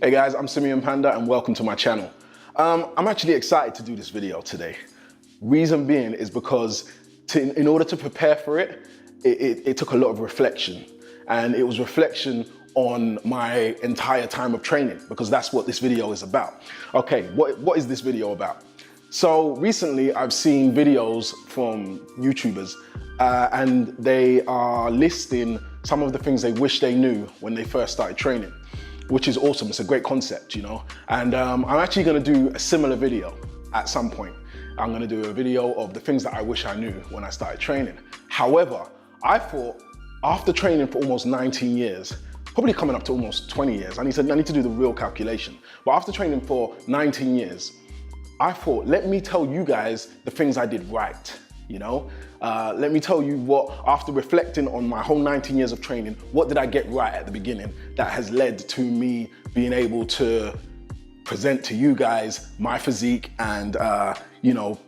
Hey guys, I'm Simeon Panda and welcome to my channel. I'm actually excited to do this video today. Reason being is because in order to prepare for it, it took a lot of reflection, and it was reflection on my entire time of training, because that's what this video is about. Okay, what is this video about? So recently I've seen videos from YouTubers and they are listing some of the things they wish they knew when they first started training, which is awesome. It's a great concept, you know? And I'm actually gonna do a similar video at some point. I'm gonna do a video of the things that I wish I knew when I started training. However, I thought after training for almost 19 years, probably coming up to almost 20 years, I need to do the real calculation. But after training for 19 years, I thought, let me tell you guys the things I did right, you know? Let me tell you what, after reflecting on my whole 19 years of training, what did I get right at the beginning that has led to me being able to present to you guys my physique and, you know,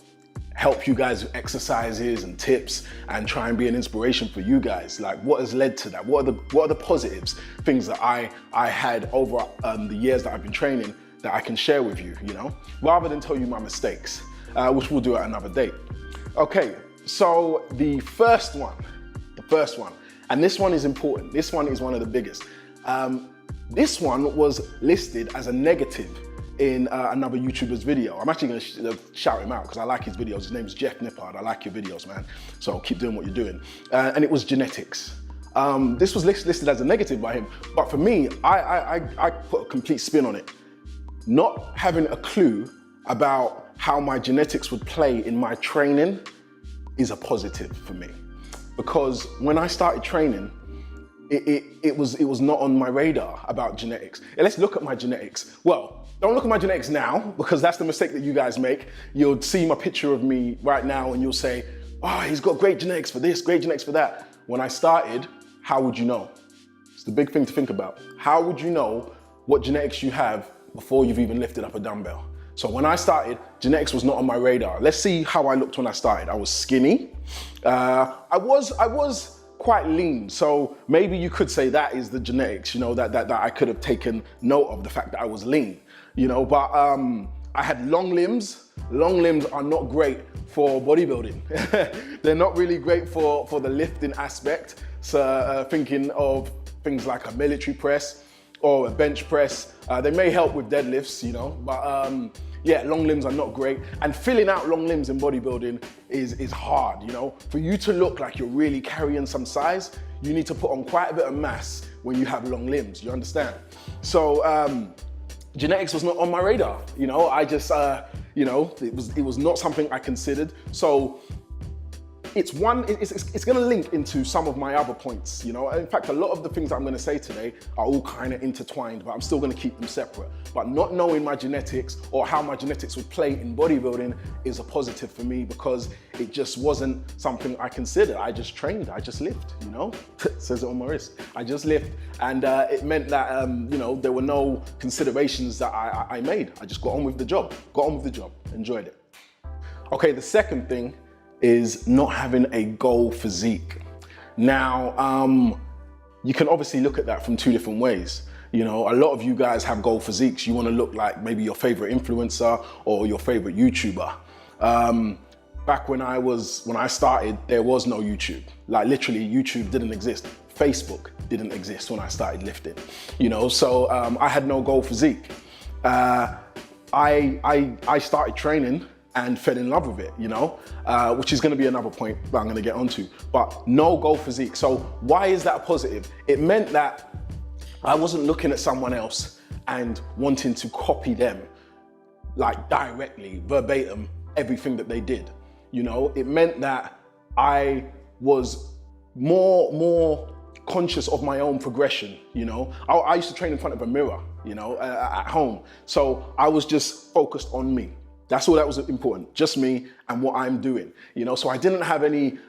help you guys with exercises and tips and try and be an inspiration for you guys. Like, what has led to that? What are the positives, things that I had over the years that I've been training that I can share with you, you know, rather than tell you my mistakes, which we'll do at another date. Okay, so the first one, and this one is important. This one is one of the biggest. This one was listed as a negative in another YouTuber's video. I'm actually gonna shout him out because I like his videos. His name's Jeff Nippard. I like your videos, man. So keep doing what you're doing. And it was genetics. This was listed as a negative by him, but for me, I put a complete spin on it. Not having a clue about how my genetics would play in my training is a positive for me. Because when I started training, it was not on my radar about genetics. And let's look at my genetics. Well, don't look at my genetics now, because that's the mistake that you guys make. You'll see my picture of me right now and you'll say, oh, he's got great genetics for this, great genetics for that. When I started, how would you know? It's the big thing to think about. How would you know what genetics you have before you've even lifted up a dumbbell? So when I started, genetics was not on my radar. Let's see how I looked when I started. I was skinny. I was quite lean. So maybe you could say that is the genetics, you know, that I could have taken note of the fact that I was lean, you know, but I had long limbs. Long limbs are not great for bodybuilding. They're not really great for the lifting aspect. So thinking of things like a military press or a bench press. They may help with deadlifts, you know, but yeah, long limbs are not great. And filling out long limbs in bodybuilding is hard, you know. For you to look like you're really carrying some size, you need to put on quite a bit of mass when you have long limbs, you understand? So genetics was not on my radar, you know. I just, you know, it was not something I considered. So it's gonna link into some of my other points, you know. In fact, a lot of the things that I'm gonna say today are all kind of intertwined, but I'm still gonna keep them separate. But not knowing my genetics or how my genetics would play in bodybuilding is a positive for me, because it just wasn't something I considered. I just trained, I just lift, you know. It says it on my wrist. I just lift, and it meant that, you know, there were no considerations that I made. I just got on with the job, enjoyed it. Okay, the second thing is not having a goal physique. Now, you can obviously look at that from two different ways. You know, a lot of you guys have goal physiques. You want to look like maybe your favorite influencer or your favorite YouTuber. Back when I started, there was no YouTube. Like literally, YouTube didn't exist. Facebook didn't exist when I started lifting. You know, so I had no goal physique. I started training and fell in love with it, you know, which is gonna be another point that I'm gonna get onto, but no goal physique. So why is that a positive? It meant that I wasn't looking at someone else and wanting to copy them, like directly, verbatim, everything that they did. You know, it meant that I was more conscious of my own progression, you know. I used to train in front of a mirror, you know, at home. So I was just focused on me. That's all that was important, just me and what I'm doing, you know? So I didn't have any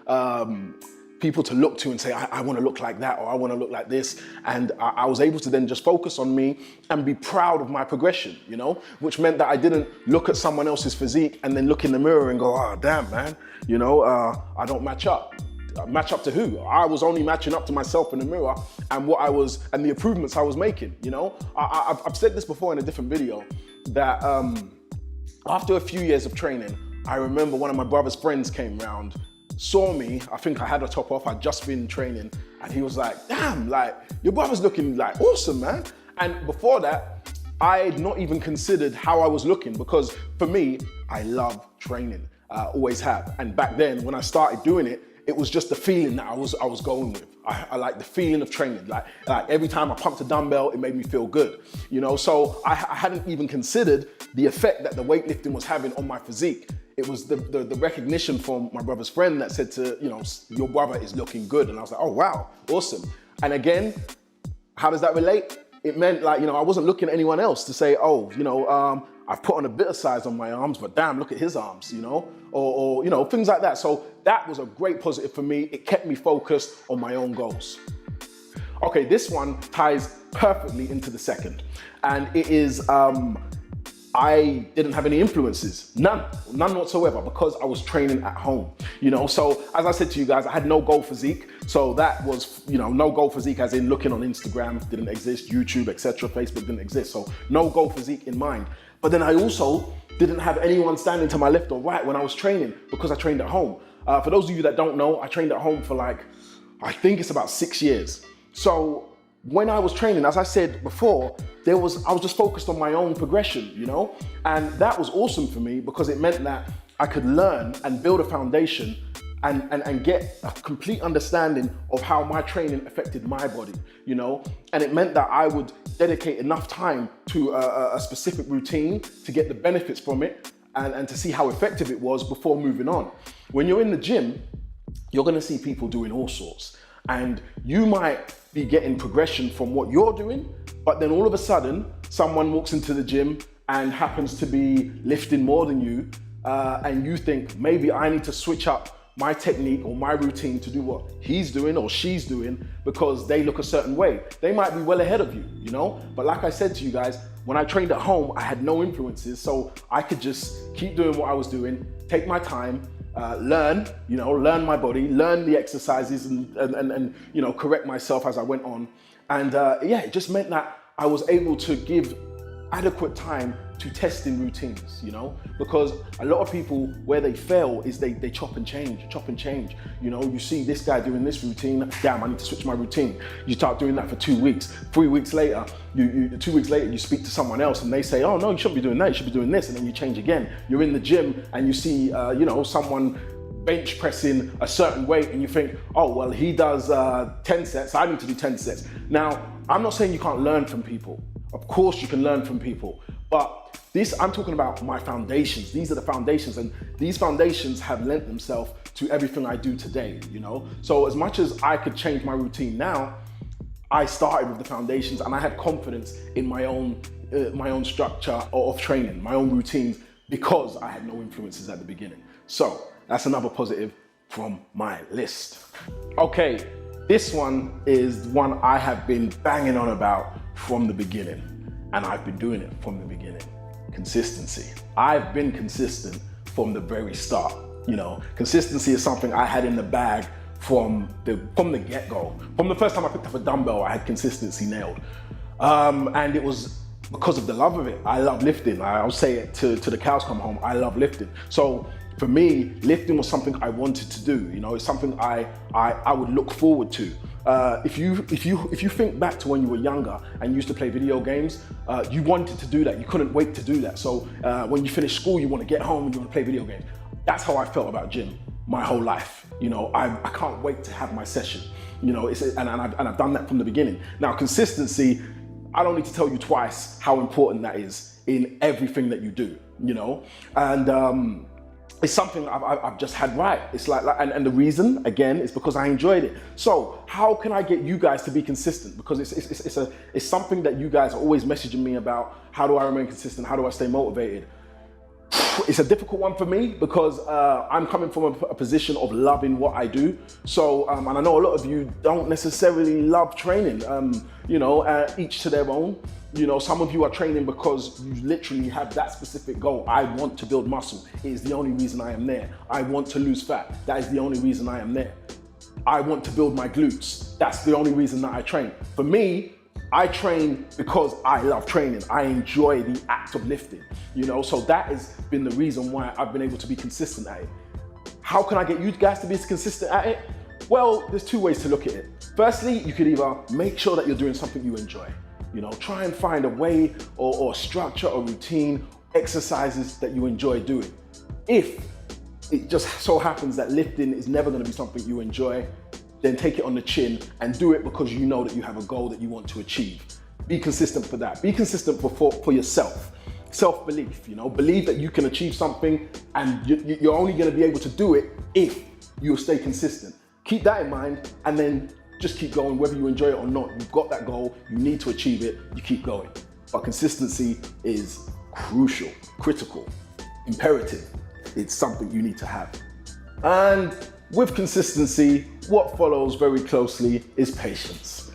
people to look to and say, I want to look like that, or I want to look like this. And I was able to then just focus on me and be proud of my progression, you know, which meant that I didn't look at someone else's physique and then look in the mirror and go, oh, damn, man, you know, I don't match up. Match up to who? I was only matching up to myself in the mirror and and the improvements I was making, you know? I've said this before in a different video that after a few years of training, I remember one of my brother's friends came round, saw me, I think I had a top off, I'd just been training, and he was like, damn, like, your brother's looking like awesome, man. And before that, I'd not even considered how I was looking, because for me, I love training, always have. And back then, when I started doing it, it was just the feeling that I was going with. I like the feeling of training. Like every time I pumped a dumbbell, it made me feel good, you know? So I hadn't even considered the effect that the weightlifting was having on my physique. It was the recognition from my brother's friend that said to, you know, your brother is looking good. And I was like, oh, wow, awesome. And again, how does that relate? It meant, like, you know, I wasn't looking at anyone else to say, oh, you know, I've put on a bit of size on my arms, but damn, look at his arms, you know, or you know, things like that. So that was a great positive for me. It kept me focused on my own goals. Okay, this one ties perfectly into the second, and it is, I didn't have any influences, none whatsoever, because I was training at home, you know? So as I said to you guys, I had no goal physique. So that was, you know, no goal physique as in looking on Instagram didn't exist, YouTube, etc., Facebook didn't exist. So no goal physique in mind. But then I also didn't have anyone standing to my left or right when I was training, because I trained at home. For those of you that don't know, I trained at home for like, I think it's about 6 years. So when I was training, as I said before, I was just focused on my own progression, you know? And that was awesome for me, because it meant that I could learn and build a foundation and get a complete understanding of how my training affected my body, you know? And it meant that I would dedicate enough time to a specific routine to get the benefits from it and to see how effective it was before moving on. When you're in the gym, you're gonna see people doing all sorts. And you might be getting progression from what you're doing, but then all of a sudden, someone walks into the gym and happens to be lifting more than you, and you think, maybe I need to switch up my technique or my routine to do what he's doing or she's doing because they look a certain way. They might be well ahead of you, you know? But like I said to you guys, when I trained at home, I had no influences, so I could just keep doing what I was doing, take my time, learn my body, learn the exercises and you know, correct myself as I went on. And yeah, it just meant that I was able to give adequate time to testing routines, you know, because a lot of people, where they fail is they chop and change. You know, you see this guy doing this routine, damn, I need to switch my routine. You start doing that for 2 weeks. 3 weeks later, 2 weeks later, you speak to someone else and they say, oh no, you shouldn't be doing that, you should be doing this. And then you change again. You're in the gym and you see, you know, someone bench pressing a certain weight and you think, oh, well, he does 10 sets, I need to do 10 sets. Now, I'm not saying you can't learn from people. Of course you can learn from people, but I'm talking about my foundations. These are the foundations, and these foundations have lent themselves to everything I do today, you know? So as much as I could change my routine now, I started with the foundations and I had confidence in my own structure of training, my own routines, because I had no influences at the beginning. So that's another positive from my list. Okay, this one is one I have been banging on about from the beginning, and I've been doing it from the beginning. Consistency. I've been consistent from the very start. You know, consistency is something I had in the bag from the get-go. From the first time I picked up a dumbbell, I had consistency nailed. And it was because of the love of it. I love lifting. I'll say it to the cows come home, I love lifting. So for me, lifting was something I wanted to do. You know, it's something I would look forward to. If you think back to when you were younger and you used to play video games, you wanted to do that. You couldn't wait to do that. So when you finish school, you want to get home and you want to play video games. That's how I felt about gym my whole life. You know, I can't wait to have my session. You know, and I've done that from the beginning. Now, consistency, I don't need to tell you twice how important that is in everything that you do. You know, and it's something I've just had right. It's like and the reason, again, is because I enjoyed it. So how can I get you guys to be consistent? Because it's something that you guys are always messaging me about. How do I remain consistent? How do I stay motivated? It's a difficult one for me because I'm coming from a position of loving what I do. So, and I know a lot of you don't necessarily love training, you know, each to their own. You know, some of you are training because you literally have that specific goal. I want to build muscle. It is the only reason I am there. I want to lose fat. That is the only reason I am there. I want to build my glutes. That's the only reason that I train. For me, I train because I love training. I enjoy the act of lifting, you know? So that has been the reason why I've been able to be consistent at it. How can I get you guys to be consistent at it? Well, there's two ways to look at it. Firstly, you could either make sure that you're doing something you enjoy. You know, try and find a way or structure or routine, exercises that you enjoy doing. If it just so happens that lifting is never gonna be something you enjoy, then take it on the chin and do it because you know that you have a goal that you want to achieve. Be consistent for that. Be consistent for yourself. Self-belief, you know, believe that you can achieve something and you're only gonna be able to do it if you stay consistent. Keep that in mind and then just keep going, whether you enjoy it or not. You've got that goal, you need to achieve it, you keep going. But consistency is crucial, critical, imperative. It's something you need to have. And with consistency, what follows very closely is patience.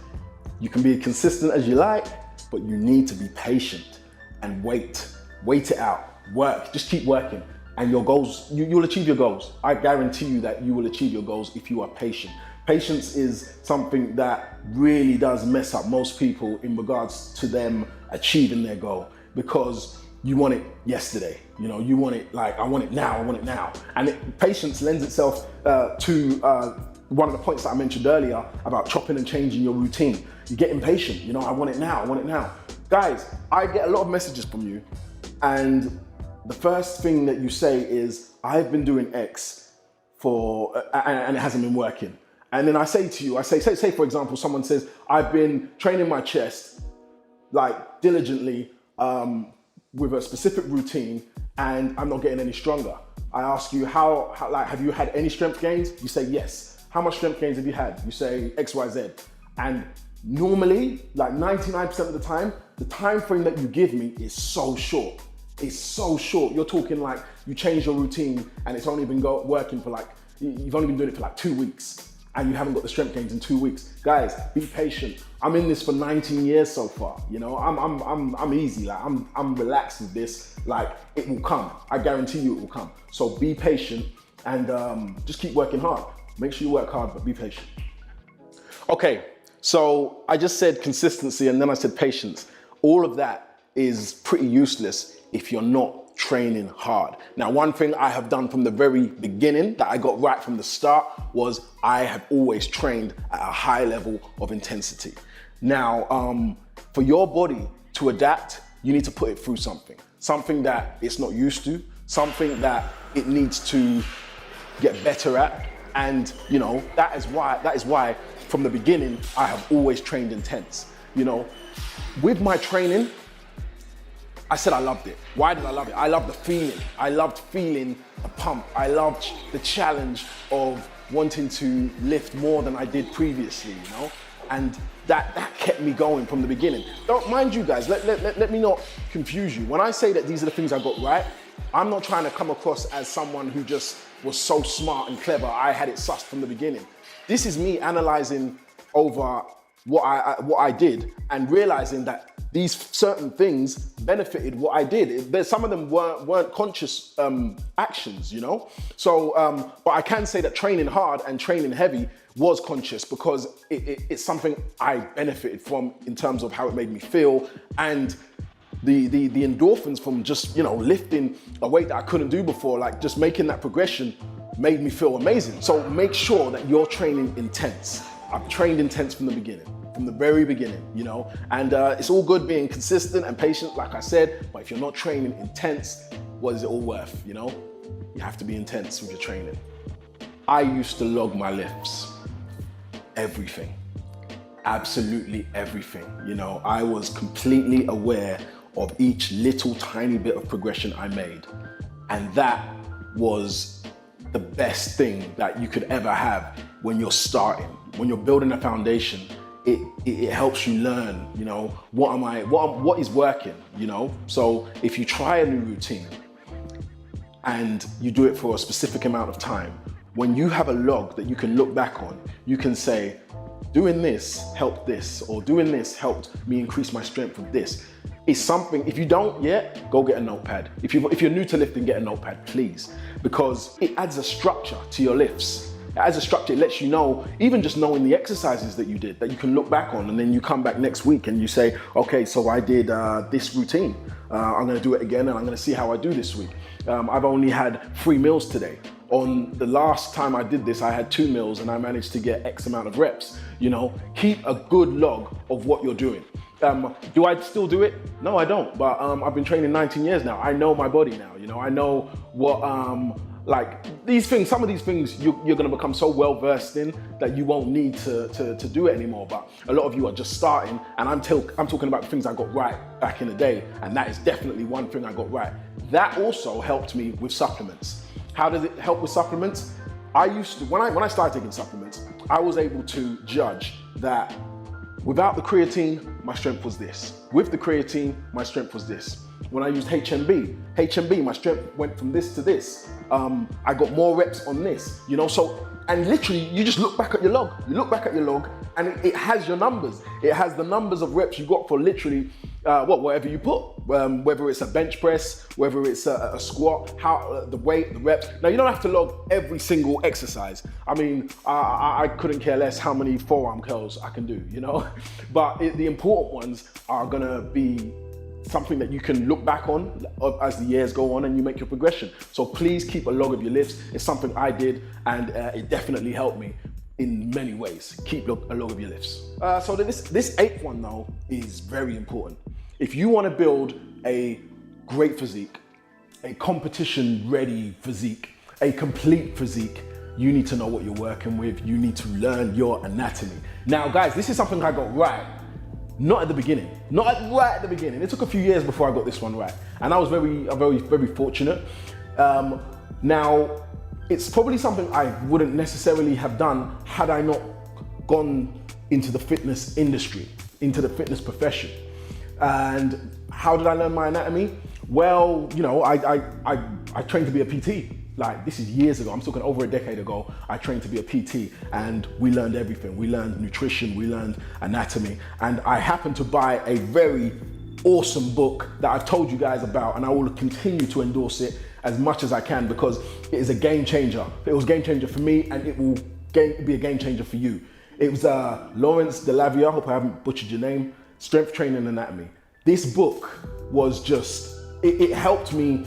You can be consistent as you like, but you need to be patient and wait it out, work, just keep working. And your goals, you'll achieve your goals. I guarantee you that you will achieve your goals if you are patient. Patience is something that really does mess up most people in regards to them achieving their goal, because you want it yesterday. You know, you want it like, I want it now, I want it now. And patience lends itself to one of the points that I mentioned earlier about chopping and changing your routine. You get impatient, you know, I want it now, I want it now. Guys, I get a lot of messages from you, and the first thing that you say is, I've been doing X and it hasn't been working. And then I say to you, say for example, someone says, I've been training my chest like diligently with a specific routine and I'm not getting any stronger. I ask you, how have you had any strength gains? You say yes. How much strength gains have you had? You say X, Y, Z. And normally, like 99% of the time frame that you give me is so short. It's so short. You're talking like you change your routine and it's only been working for like, you've only been doing it for like 2 weeks and you haven't got the strength gains in 2 weeks. Guys, be patient. I'm in this for 19 years so far. You know, I'm easy. Like I'm relaxed with this. Like it will come. I guarantee you it will come. So be patient and just keep working hard. Make sure you work hard, but be patient. Okay, so I just said consistency and then I said patience. All of that is pretty useless if you're not training hard. Now, one thing I have done from the very beginning that I got right from the start was I have always trained at a high level of intensity. Now, for your body to adapt, you need to put it through something that it's not used to, something that it needs to get better at. And you know, that is why from the beginning, I have always trained intense. You know, with my training, I said I loved it. Why did I love it? I loved the feeling. I loved feeling a pump. I loved the challenge of wanting to lift more than I did previously, you know? And that kept me going from the beginning. Don't mind you guys, let me not confuse you. When I say that these are the things I got right, I'm not trying to come across as someone who just was so smart and clever, I had it sussed from the beginning. This is me analyzing over what I did and realizing that these certain things benefited what I did. Some of them weren't conscious actions, you know? So, but I can say that training hard and training heavy was conscious because it's something I benefited from in terms of how it made me feel, and the endorphins from just, you know, lifting a weight that I couldn't do before, like just making that progression made me feel amazing. So make sure that you're training intense. I've trained intense from the beginning. From the very beginning, you know, and it's all good being consistent and patient, like I said, but if you're not training intense, what is it all worth, you know? You have to be intense with your training. I used to log my lifts, everything, absolutely everything, you know. I was completely aware of each little tiny bit of progression I made, and that was the best thing that you could ever have when you're starting, when you're building a foundation. It helps you learn, you know, what is working, you know? So if you try a new routine and you do it for a specific amount of time, when you have a log that you can look back on, you can say, doing this helped this, or doing this helped me increase my strength with this. It's something, if you don't yet, go get a notepad. If you're new to lifting, get a notepad, please, because it adds a structure to your lifts. as a structure, it lets you know, even just knowing the exercises that you did, that you can look back on, and then you come back next week and you say, okay, so I did this routine. I'm gonna do it again, and I'm gonna see how I do this week. I've only had 3 meals today. On the last time I did this, I had 2 meals and I managed to get X amount of reps. You know, keep a good log of what you're doing. Do I still do it? No, I don't, but I've been training 19 years now. I know my body now, you know, I know what, like these things, some of these things you're gonna become so well versed in that you won't need to do it anymore. But a lot of you are just starting, and I'm talking about the things I got right back in the day, and that is definitely one thing I got right. That also helped me with supplements. How does it help with supplements? I used to, when I started taking supplements, I was able to judge that without the creatine, my strength was this. With the creatine, my strength was this. When I used HMB, my strength went from this to this. I got more reps on this, you know, so, and literally you just look back at your log. You look back at your log and it has your numbers. It has the numbers of reps you got for literally whatever you put, whether it's a bench press, whether it's a squat, how the weight, the reps. Now you don't have to log every single exercise. I mean, I couldn't care less how many forearm curls I can do, you know, but the important ones are gonna be something that you can look back on as the years go on and you make your progression. So please keep a log of your lifts. It's something I did, and it definitely helped me in many ways. Keep a log of your lifts. So this 8th one though is very important. If you want to build a great physique, a competition ready physique, a complete physique, you need to know what you're working with. You need to learn your anatomy. Now guys, this is something I got right. Not at the beginning, right at the beginning. It took a few years before I got this one right. And I was very fortunate. Now, it's probably something I wouldn't necessarily have done had I not gone into the fitness industry, into the fitness profession. And how did I learn my anatomy? Well, you know, I trained to be a PT. Like, this is years ago. I'm talking over a decade ago. I trained to be a PT, and we learned everything. We learned nutrition, we learned anatomy, and I happened to buy a very awesome book that I've told you guys about, and I will continue to endorse it as much as I can because it is a game changer. It was a game changer for me, and it will be a game changer for you. It was Lawrence Delavia, I hope I haven't butchered your name, Strength Training Anatomy. This book was just, it helped me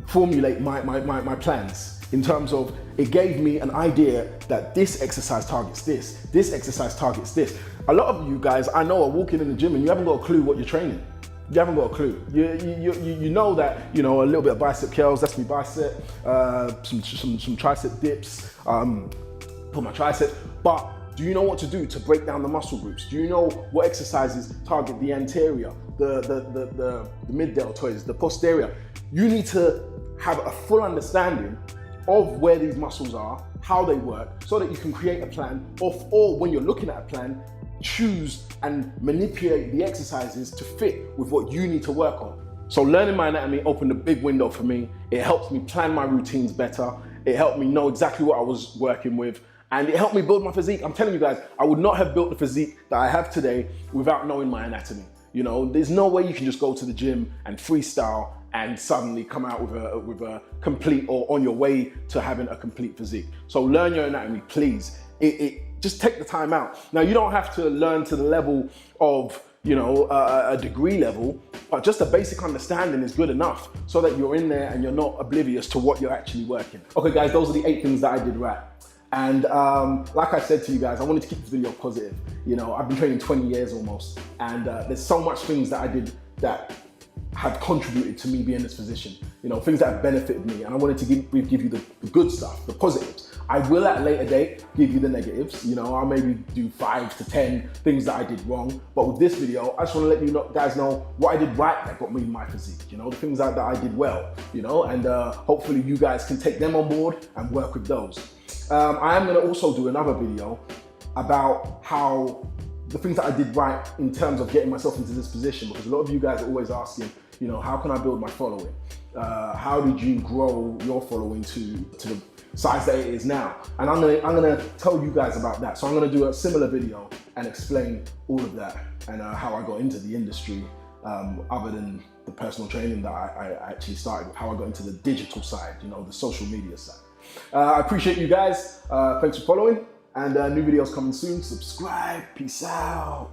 formulate my plans in terms of, it gave me an idea that this exercise targets this exercise targets this. A lot of you guys I know are walking in the gym and you haven't got a clue what you're training. You haven't got a clue. You know that, you know, a little bit of bicep curls, that's me bicep, some tricep dips, for my tricep, but do you know what to do to break down the muscle groups? Do you know what exercises target the anterior, the mid-deltoids, the posterior? You need to have a full understanding of where these muscles are, how they work, so that you can create a plan, or when you're looking at a plan, choose and manipulate the exercises to fit with what you need to work on. So learning my anatomy opened a big window for me. It helped me plan my routines better. It helped me know exactly what I was working with, and it helped me build my physique. I'm telling you guys, I would not have built the physique that I have today without knowing my anatomy. You know, there's no way you can just go to the gym and freestyle and suddenly come out with a complete, or on your way to having a complete physique. So learn your anatomy, please. Just take the time out. Now, you don't have to learn to the level of, you know, a degree level, but just a basic understanding is good enough so that you're in there and you're not oblivious to what you're actually working. Okay guys, those are the 8 things that I did right. And like I said to you guys, I wanted to keep this video positive. You know, I've been training 20 years almost, and there's so much things that I did that have contributed to me being in this position. You know, things that have benefited me, and I wanted to give you the good stuff, the positives. I will at a later date give you the negatives. You know, I'll maybe do 5 to 10 things that I did wrong. But with this video, I just want to let you guys know what I did right that got me my physique. You know, the things that I did well, you know, and hopefully you guys can take them on board and work with those. I am going to also do another video about how the things that I did right in terms of getting myself into this position, because a lot of you guys are always asking, you know, how can I build my following? How did you grow your following to the size that it is now? And I'm gonna tell you guys about that. So I'm gonna do a similar video and explain all of that and how I got into the industry, other than the personal training that I actually started with, how I got into the digital side, you know, the social media side. I appreciate you guys. Thanks for following, and new videos coming soon. Subscribe. Peace out.